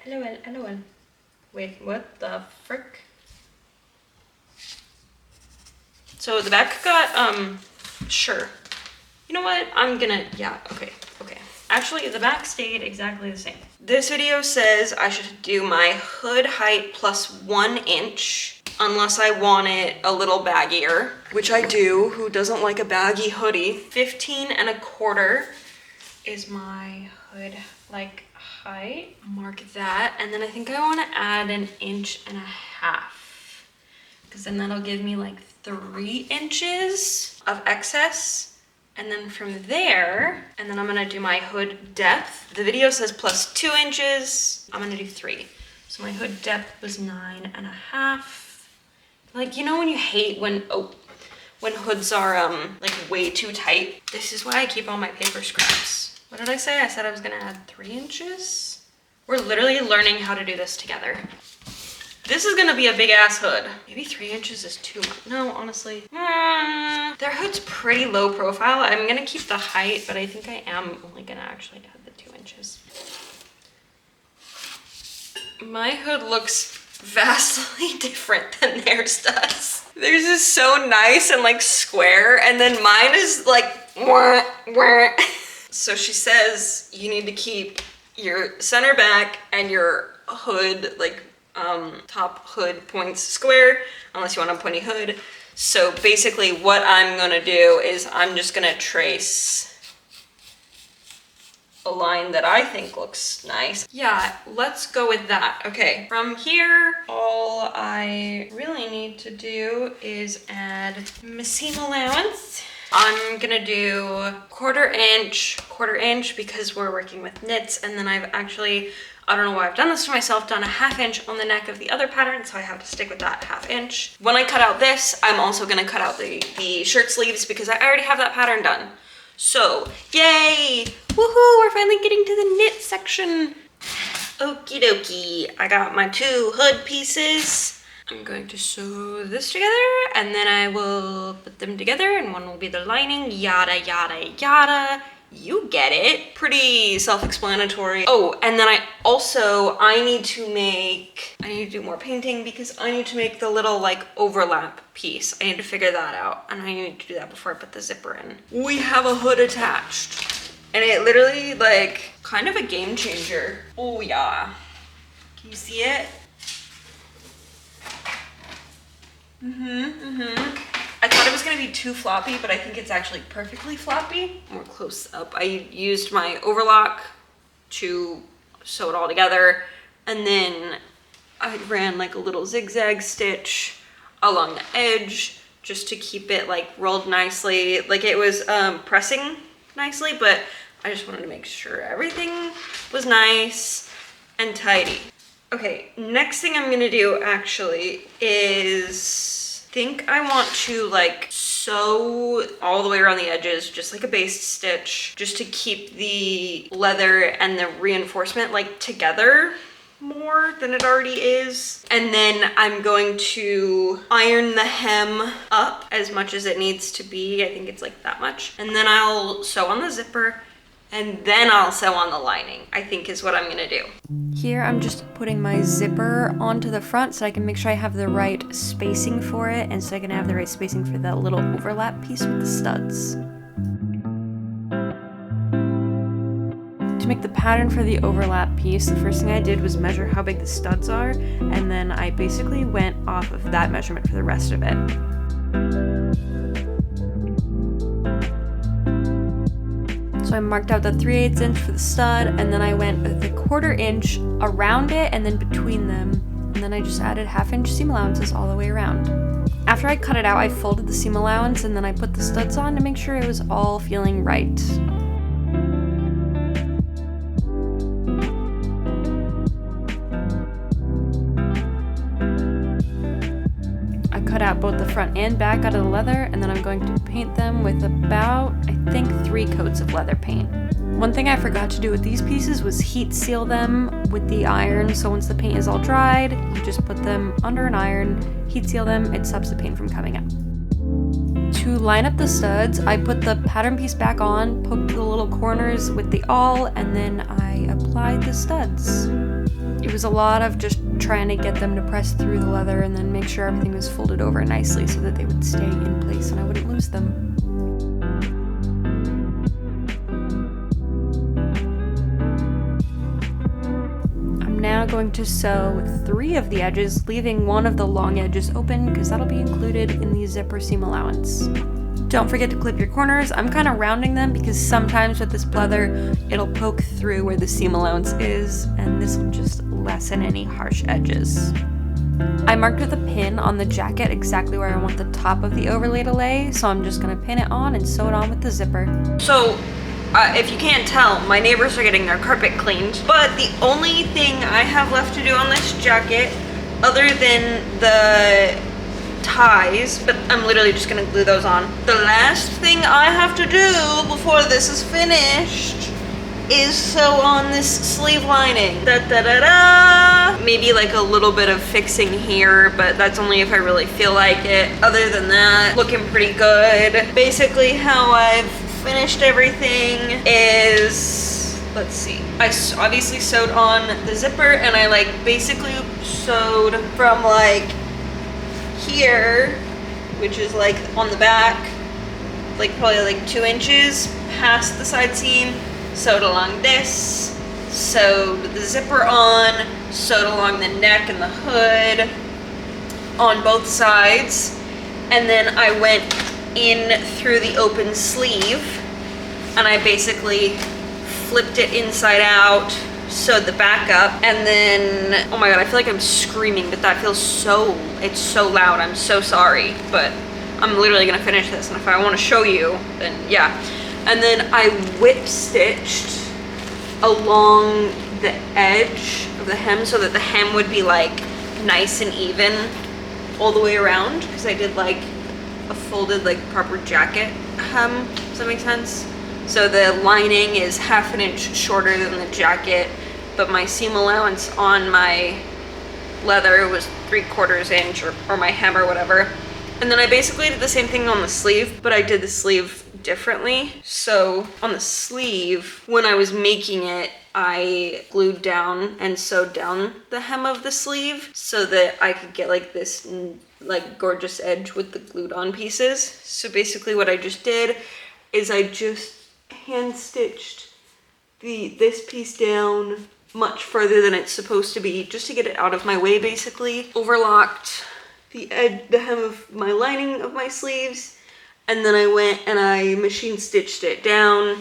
A: LOL, LOL. Wait, what the frick? So the back got, sure. You know what? Yeah, okay. Actually, the back stayed exactly the same. This video says I should do my hood height plus 1 inch, unless I want it a little baggier, which I do. Who doesn't like a baggy hoodie? 15 1/4 is my hood, like, height. Mark that, and then I think I want to add 1.5 inches, because then that'll give me like 3 inches of excess. And then from there, and then I'm gonna do my hood depth. The video says plus 2 inches. I'm gonna do 3. So my hood depth was 9.5. Like, you know when you hate when hoods are like way too tight? This is why I keep all my paper scraps. What did I say? I said I was gonna add 3 inches. We're literally learning how to do this together. This is gonna be a big ass hood. Maybe 3 inches is too much. No, honestly. Their hood's pretty low profile. I'm gonna keep the height, but I think I am only gonna actually add the 2 inches. My hood looks vastly different than theirs does. Theirs is so nice and like square, and then mine is like wah, wah. So she says you need to keep your center back and your hood, like top hood points square, unless you want a pointy hood. So basically what I'm gonna do is I'm just gonna trace a line that I think looks nice. Yeah, let's go with that. Okay, from here, all I really need to do is add my seam allowance. I'm gonna do quarter inch because we're working with knits, and then I've actually, I don't know why I've done this to myself, done a 1/2 inch on the neck of the other pattern, so I have to stick with that 1/2 inch. When I cut out this, I'm also gonna cut out the shirt sleeves because I already have that pattern done. So, yay! Woohoo, we're finally getting to the knit section. Okie dokie, I got my 2 hood pieces. I'm going to sew this together, and then I will put them together, and one will be the lining, yada, yada, yada. You get it. Pretty self-explanatory. Oh, and then I need to do more painting because I need to make the little like overlap piece. I need to figure that out, and I need to do that before I put the zipper in. We have a hood attached, and it literally like kind of a game changer. Oh yeah. Can you see it? I thought it was gonna be too floppy, but I think it's actually perfectly floppy. More close up. I used my overlock to sew it all together, and then I ran like a little zigzag stitch along the edge just to keep it like rolled nicely. Like it was pressing nicely, but I just wanted to make sure everything was nice and tidy. Okay, next thing I'm gonna do actually is, I think I want to like sew all the way around the edges, just like a base stitch, just to keep the leather and the reinforcement like together more than it already is. And then I'm going to iron the hem up as much as it needs to be. I think it's like that much. And then I'll sew on the zipper, and then I'll sew on the lining, I think is what I'm gonna do.
B: Here I'm just putting my zipper onto the front so I can make sure I have the right spacing for it, and so I can have the right spacing for that little overlap piece with the studs. To make the pattern for the overlap piece, the first thing I did was measure how big the studs are, and then I basically went off of that measurement for the rest of it. So I marked out the 3/8 inch for the stud, and then I went with a 1/4 inch around it and then between them, and then I just added 1/2 inch seam allowances all the way around. After I cut it out, I folded the seam allowance and then I put the studs on to make sure it was all feeling right. Cut out both the front and back out of the leather, and then I'm going to paint them with about, I think, 3 coats of leather paint. One thing I forgot to do with these pieces was heat seal them with the iron, so once the paint is all dried, you just put them under an iron, heat seal them, it stops the paint from coming out. To line up the studs, I put the pattern piece back on, poked the little corners with the awl, and then I applied the studs. It was a lot of just trying to get them to press through the leather and then make sure everything was folded over nicely so that they would stay in place and I wouldn't lose them. Now going to sew 3 of the edges, leaving one of the long edges open because that'll be included in the zipper seam allowance. Don't forget to clip your corners. I'm kind of rounding them because sometimes with this pleather, it'll poke through where the seam allowance is, and this will just lessen any harsh edges. I marked with a pin on the jacket exactly where I want the top of the overlay to lay, so I'm just gonna pin it on and sew it on with the zipper.
A: So, if you can't tell, my neighbors are getting their carpet cleaned, but the only thing I have left to do on this jacket, other than the ties, but I'm literally just gonna glue those on. The last thing I have to do before this is finished is sew on this sleeve lining. Da da da da! Maybe like a little bit of fixing here, but that's only if I really feel like it. Other than that, looking pretty good. Basically how I've finished everything is, let's see, I obviously sewed on the zipper and I like basically sewed from like here, which is like on the back, like probably like 2 inches past the side seam, sewed along this, sewed the zipper on, sewed along the neck and the hood on both sides, and then I went in through the open sleeve and I basically flipped it inside out, sewed the back up, and then, oh my god, I feel like I'm screaming, but that feels so, it's so loud, I'm so sorry, but I'm literally gonna finish this, and if I wanna show you, then yeah. And then I whip stitched along the edge of the hem so that the hem would be like nice and even all the way around, because I did like a folded like proper jacket hem. Does that make sense? So the lining is ½ an inch shorter than the jacket, but my seam allowance on my leather was 3/4 inch or my hem or whatever. And then I basically did the same thing on the sleeve, but I did the sleeve differently. So on the sleeve, when I was making it, I glued down and sewed down the hem of the sleeve so that I could get like this like gorgeous edge with the glued on pieces. So basically what I just did is I just hand stitched this piece down much further than it's supposed to be, just to get it out of my way basically. Overlocked the hem of my lining of my sleeves, and then I went and I machine stitched it down,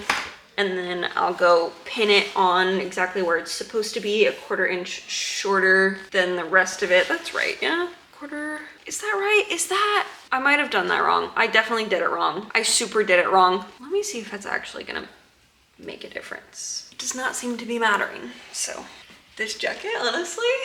A: and then I'll go pin it on exactly where it's supposed to be, 1/4 inch shorter than the rest of it. That's right, yeah? Quarter, is that right? Is that? I might have done that wrong. I definitely did it wrong. I super did it wrong. Let me see if it's actually gonna make a difference. It does not seem to be mattering. So this jacket, honestly,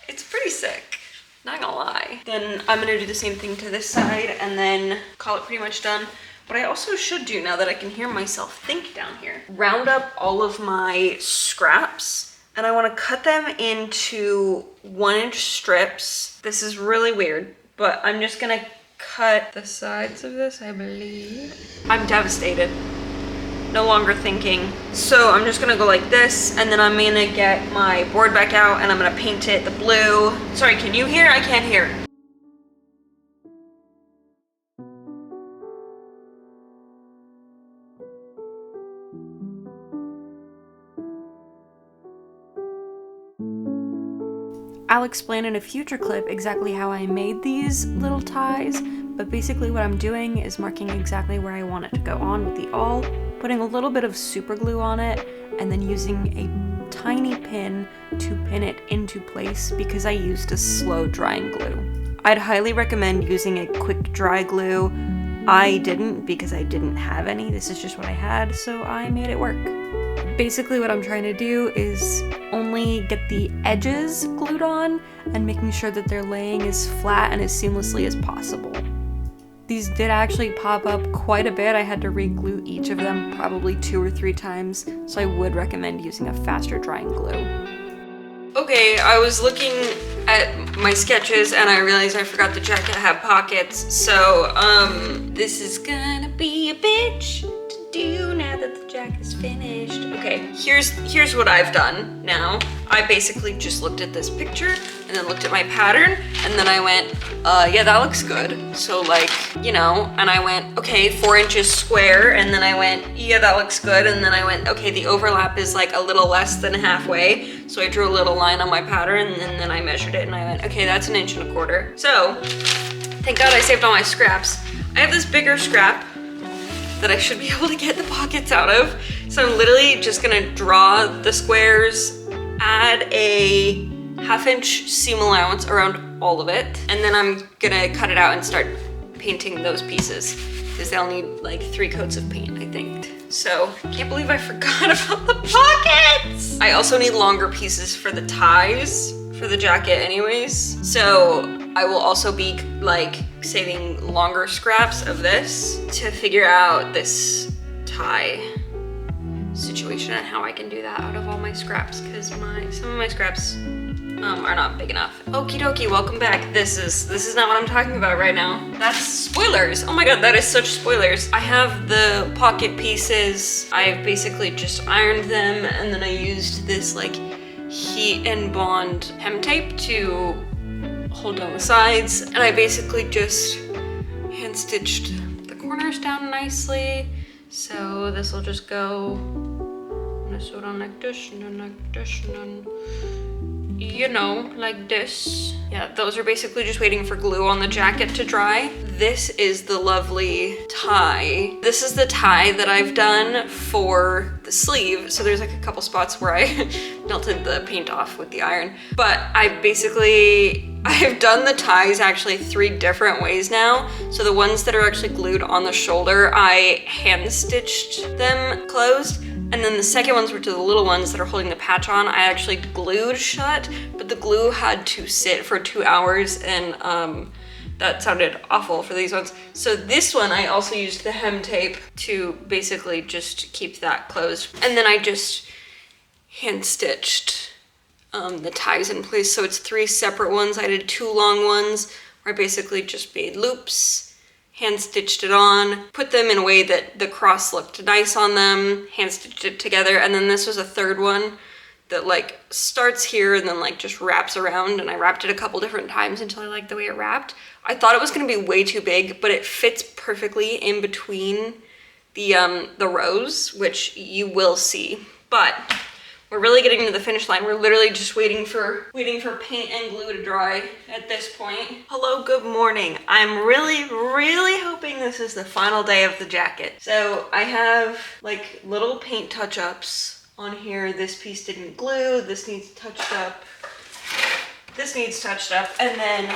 A: it's pretty sick. Not gonna lie. Then I'm gonna do the same thing to this side and then call it pretty much done. But I also should do, now that I can hear myself think down here, round up all of my scraps, and I want to cut them into 1-inch strips. This is really weird, but I'm just gonna cut the sides of this, I believe. I'm devastated. No longer thinking. So I'm just gonna go like this, and then I'm gonna get my board back out and I'm gonna paint it the blue. Sorry, can you hear? I can't hear.
B: I'll explain in a future clip exactly how I made these little ties, but basically what I'm doing is marking exactly where I want it to go on with the awl, putting a little bit of super glue on it, and then using a tiny pin to pin it into place because I used a slow drying glue. I'd highly recommend using a quick dry glue. I didn't because I didn't have any. This is just what I had, so I made it work. Basically what I'm trying to do is only get the edges glued on and making sure that they're laying as flat and as seamlessly as possible. These did actually pop up quite a bit. I had to re-glue each of them probably 2 or 3 times, so I would recommend using a faster drying glue.
A: Okay, I was looking at my sketches and I realized I forgot the jacket had pockets, so this is gonna be a bitch to do now that the jacket's finished. Okay, here's what I've done now. I basically just looked at this picture and then looked at my pattern and then I went, yeah, that looks good. So like, you know, and I went, okay, 4 inches square, and then I went, yeah, that looks good. And then I went, okay, the overlap is like a little less than halfway. So I drew a little line on my pattern and then I measured it and I went, okay, that's 1 1/4 inches. So thank God I saved all my scraps. I have this bigger scrap that I should be able to get the pockets out of. So I'm literally just gonna draw the squares, add a 1/2 inch seam allowance around all of it, and then I'm gonna cut it out and start painting those pieces because they'll need like 3 coats of paint, I think. So can't believe I forgot about the pockets. I also need longer pieces for the ties for the jacket anyways. So I will also be like saving longer scraps of this to figure out this tie situation and how I can do that out of all my scraps, because some of my scraps are not big enough. Okie dokie, welcome back. This is not what I'm talking about right now. That's spoilers. Oh my god, that is such spoilers. I have the pocket pieces. I've basically just ironed them and then I used this like heat and bond hem tape to hold down the sides, and I basically just hand stitched the corners down nicely. So this will just go, I'm gonna sew it on like this and then like this and then, you know, like this. Yeah, those are basically just waiting for glue on the jacket to dry. This is the lovely tie. This is the tie that I've done for the sleeve. So there's like a couple spots where I melted the paint off with the iron. But I've done the ties actually 3 different ways now. So the ones that are actually glued on the shoulder, I hand stitched them closed. And then the second ones were to the little ones that are holding the patch on, I actually glued shut, but the glue had to sit for 2 hours and that sounded awful for these ones. So this one, I also used the hem tape to basically just keep that closed. And then I just hand stitched the ties in place. So it's 3 separate ones. I did 2 long ones where I basically just made loops, hand stitched it on, put them in a way that the cross looked nice on them, hand stitched it together. And then this was a 3rd one that like starts here and then like just wraps around, and I wrapped it a couple different times until I liked the way it wrapped. I thought it was gonna be way too big, but it fits perfectly in between the rows, which you will see. But we're really getting to the finish line. We're literally just waiting for paint and glue to dry at this point. Hello, good morning. I'm really hoping this is the final day of the jacket. So I have like little paint touch-ups on here. This piece didn't glue, this needs touched up, this needs touched up, and then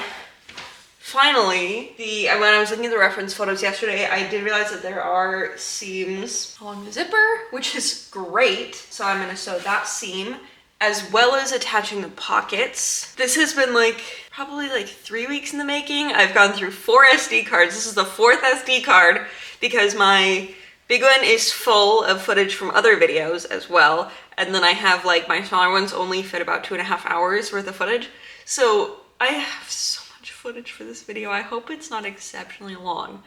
A: finally, when I was looking at the reference photos yesterday, I did realize that there are seams along the zipper, which is great. So I'm gonna sew that seam as well as attaching the pockets. This has been like probably like 3 weeks in the making. I've gone through 4 SD cards. This is the 4th SD card because my big one is full of footage from other videos as well. And then I have like my smaller ones only fit about 2.5 hours worth of footage. So I have so much footage for this video. I hope it's not exceptionally long.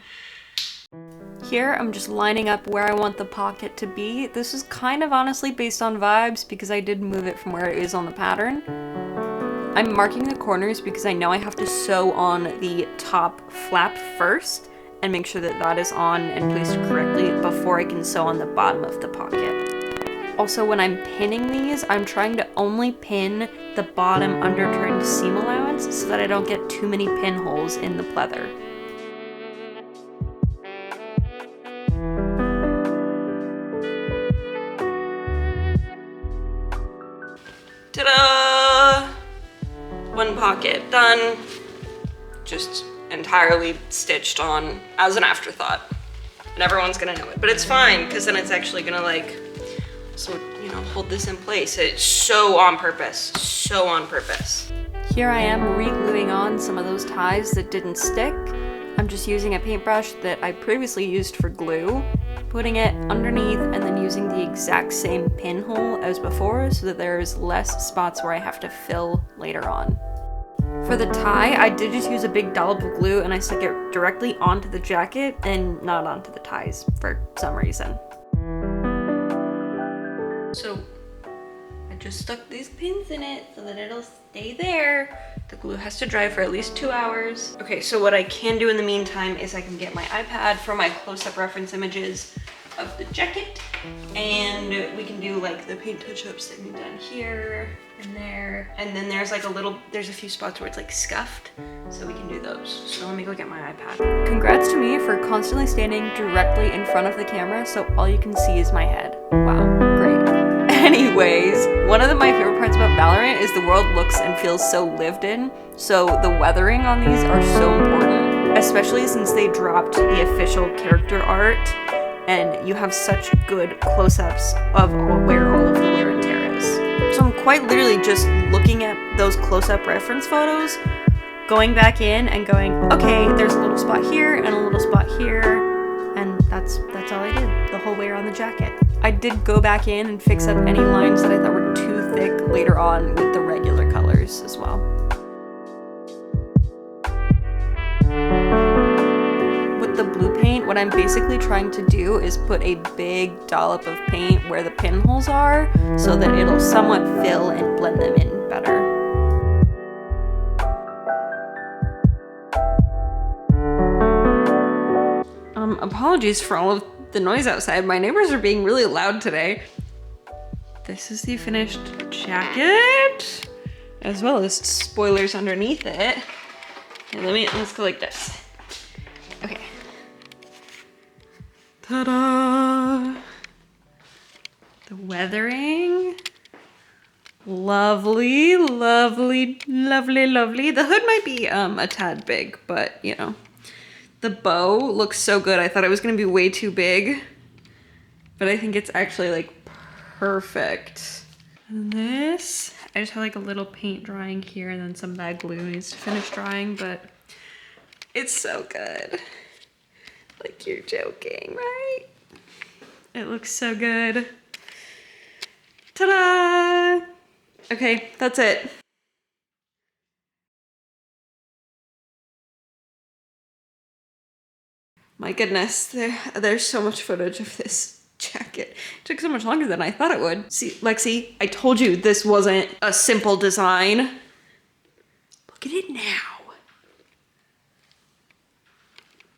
B: Here, I'm just lining up where I want the pocket to be. This is kind of honestly based on vibes because I did move it from where it is on the pattern. I'm marking the corners because I know I have to sew on the top flap first and make sure that that is on and placed correctly before I can sew on the bottom of the pocket. Also, when I'm pinning these, I'm trying to only pin the bottom underturned seam allowance so that I don't get too many pinholes in the pleather.
A: Ta-da! One pocket done. Just entirely stitched on as an afterthought. And everyone's gonna know it, but it's fine because then it's actually gonna like, so, you know, hold this in place. It's so on purpose, so on purpose.
B: Here I am re-gluing on some of those ties that didn't stick. I'm just using a paintbrush that I previously used for glue, putting it underneath and then using the exact same pinhole as before so that there's less spots where I have to fill later on. For the tie, I did just use a big dollop of glue and I stuck it directly onto the jacket and not onto the ties for some reason. So I just stuck these pins in it so that it'll stay there. The glue has to dry for at least 2 hours. Okay, so what I can do in the meantime is I can get my iPad for my close-up reference images of the jacket, and we can do like the paint touch-ups that we've done here and there, and then there's like there's a few spots where it's like scuffed, so we can do those. So let me go get my iPad. Congrats to me for constantly standing directly in front of the camera so all you can see is my head. Wow, great. Anyways, one of my favorite parts about Valorant is the world looks and feels so lived in, so the weathering on these are so important, especially since they dropped the official character art and you have such good close-ups of where all of the wear and tear is. So I'm quite literally just looking at those close-up reference photos, going back in and going, okay, there's a little spot here and a little spot here, and that's all I did the whole way around the jacket. I did go back in and fix up any lines that I thought were too thick later on with the regular colors as well. With the blue paint, what I'm basically trying to do is put a big dollop of paint where the pinholes are so that it'll somewhat fill and blend them in better. Apologies for all of the noise outside. My neighbors are being really loud today. This is the finished jacket, as well as spoilers underneath it. And let's go like this. Okay. Ta-da! The weathering. Lovely, lovely, lovely, lovely. The hood might be a tad big, but you know. The bow looks so good. I thought it was gonna be way too big, but I think it's actually like perfect. And this, I just have like a little paint drying here and then some bad glue needs to finish drying, but it's so good. Like you're joking, right? It looks so good. Ta-da! Okay, that's it. My goodness, there's so much footage of this jacket. It took so much longer than I thought it would. See, Lexi, I told you this wasn't a simple design. Look at it now.